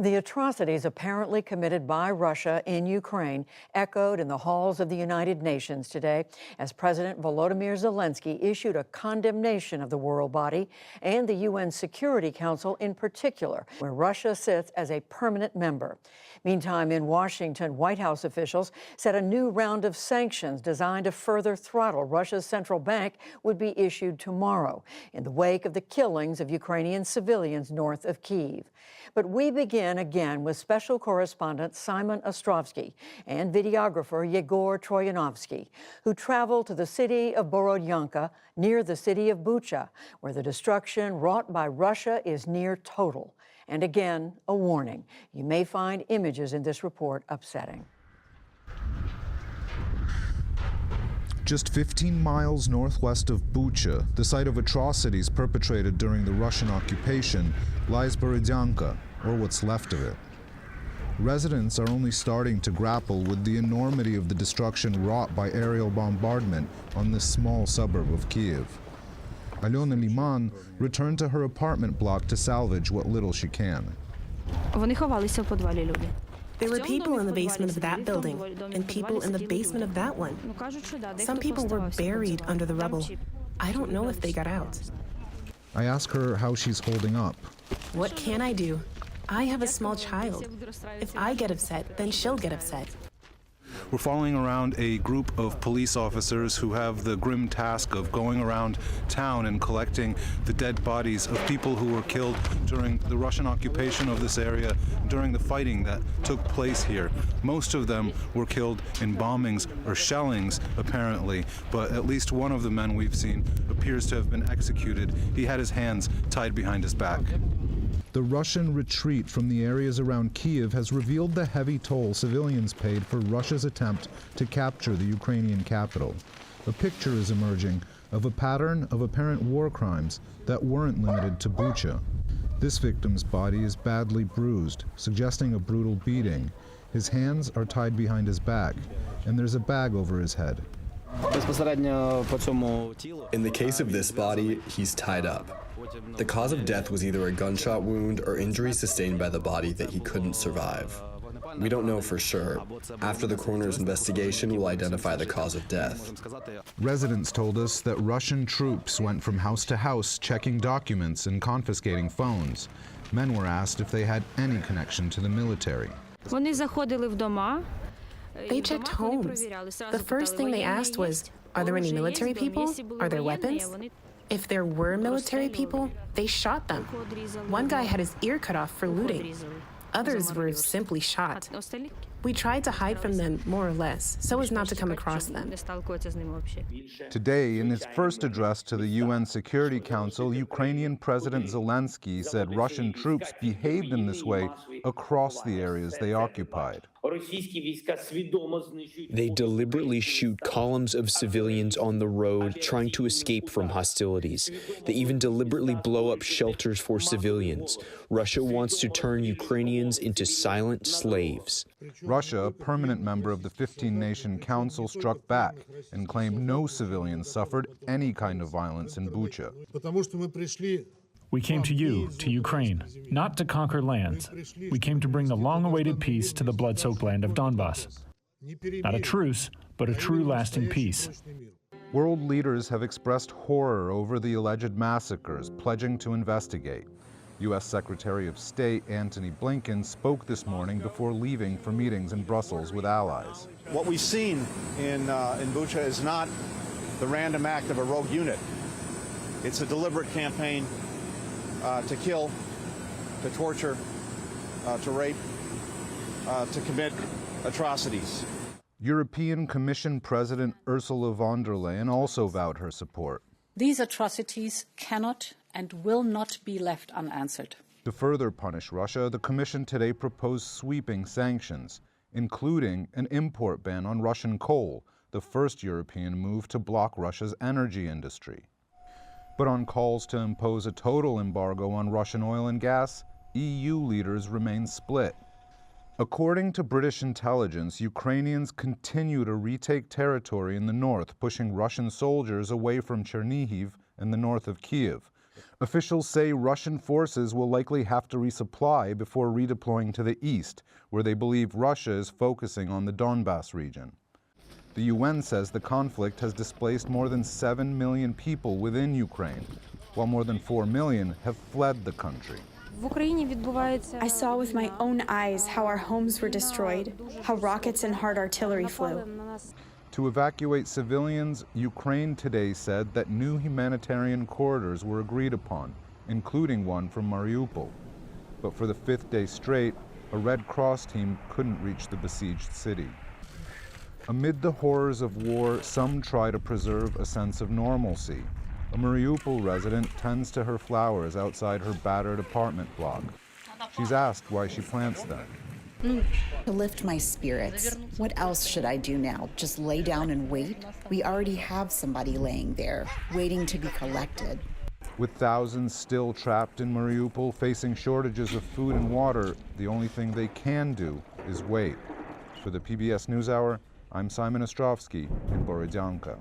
The atrocities apparently committed by Russia in Ukraine echoed in the halls of the United Nations today as President Volodymyr Zelensky issued a condemnation of the world body and the UN Security Council in particular, where Russia sits as a permanent member. Meantime, in Washington, White House officials said a new round of sanctions designed to further throttle Russia's central bank would be issued tomorrow in the wake of the killings of Ukrainian civilians north of Kyiv. But we begin again with special correspondent Simon Ostrovsky and videographer Yegor Troyanovsky, who traveled to the city of Borodyanka near the city of Bucha, where the destruction wrought by Russia is near total. And again, a warning. You may find images in this report upsetting. Just 15 miles northwest of Bucha, the site of atrocities perpetrated during the Russian occupation, lies Borodyanka, or what's left of it. Residents are only starting to grapple with the enormity of the destruction wrought by aerial bombardment on this small suburb of Kyiv. Alyona Liman returned to her apartment block to salvage what little she can. There were people in the basement of that building and people in the basement of that one. Some people were buried under the rubble. I don't know if they got out. I ask her how she's holding up. What can I do? I have a small child. If I get upset, then she'll get upset. We're following around a group of police officers who have the grim task of going around town and collecting the dead bodies of people who were killed during the Russian occupation of this area, during the fighting that took place here. Most of them were killed in bombings or shellings, apparently, but at least one of the men we've seen appears to have been executed. He had his hands tied behind his back. The Russian retreat from the areas around Kyiv has revealed the heavy toll civilians paid for Russia's attempt to capture the Ukrainian capital. A picture is emerging of a pattern of apparent war crimes that weren't limited to Bucha. This victim's body is badly bruised, suggesting a brutal beating. His hands are tied behind his back, and there's a bag over his head. In the case of this body, he's tied up. The cause of death was either a gunshot wound or injuries sustained by the body that he couldn't survive. We don't know for sure. After the coroner's investigation, we'll identify the cause of death. Residents told us that Russian troops went from house to house checking documents and confiscating phones. Men were asked if they had any connection to the military. They checked homes. The first thing they asked was, are there any military people? Are there weapons? If there were military people, they shot them. One guy had his ear cut off for looting. Others were simply shot. We tried to hide from them, more or less, so as not to come across them. Today, in his first address to the UN Security Council, Ukrainian President Zelensky said Russian troops behaved in this way across the areas they occupied. They deliberately shoot columns of civilians on the road trying to escape from hostilities. They even deliberately blow up shelters for civilians. Russia wants to turn Ukrainians into silent slaves. Russia, a permanent member of the 15-nation council, struck back and claimed no civilians suffered any kind of violence in Bucha. We came to you, to Ukraine, not to conquer lands. We came to bring the long-awaited peace to the blood-soaked land of Donbass. Not a truce, but a true lasting peace. World leaders have expressed horror over the alleged massacres, pledging to investigate. U.S. Secretary of State Antony Blinken spoke this morning before leaving for meetings in Brussels with allies. What we've seen in Bucha is not the random act of a rogue unit. It's a deliberate campaign to kill, to torture, to rape, to commit atrocities. European Commission President Ursula von der Leyen also vowed her support. These atrocities cannot and will not be left unanswered. To further punish Russia, the Commission today proposed sweeping sanctions, including an import ban on Russian coal, the first European move to block Russia's energy industry. But on calls to impose a total embargo on Russian oil and gas, EU leaders remain split. According to British intelligence, Ukrainians continue to retake territory in the north, pushing Russian soldiers away from Chernihiv in the north of Kyiv. Officials say Russian forces will likely have to resupply before redeploying to the east, where they believe Russia is focusing on the Donbas region. The UN says the conflict has displaced more than 7 million people within Ukraine, while more than 4 million have fled the country. I saw with my own eyes how our homes were destroyed, how rockets and hard artillery flew. To evacuate civilians, Ukraine today said that new humanitarian corridors were agreed upon, including one from Mariupol. But for the fifth day straight, a Red Cross team couldn't reach the besieged city. Amid the horrors of war, some try to preserve a sense of normalcy. A Mariupol resident tends to her flowers outside her battered apartment block. She's asked why she plants them. To lift my spirits. What else should I do now? Just lay down and wait? We already have somebody laying there, waiting to be collected. With thousands still trapped in Mariupol, facing shortages of food and water, the only thing they can do is wait. For the PBS NewsHour, I'm Simon Ostrovsky in Borodyanka.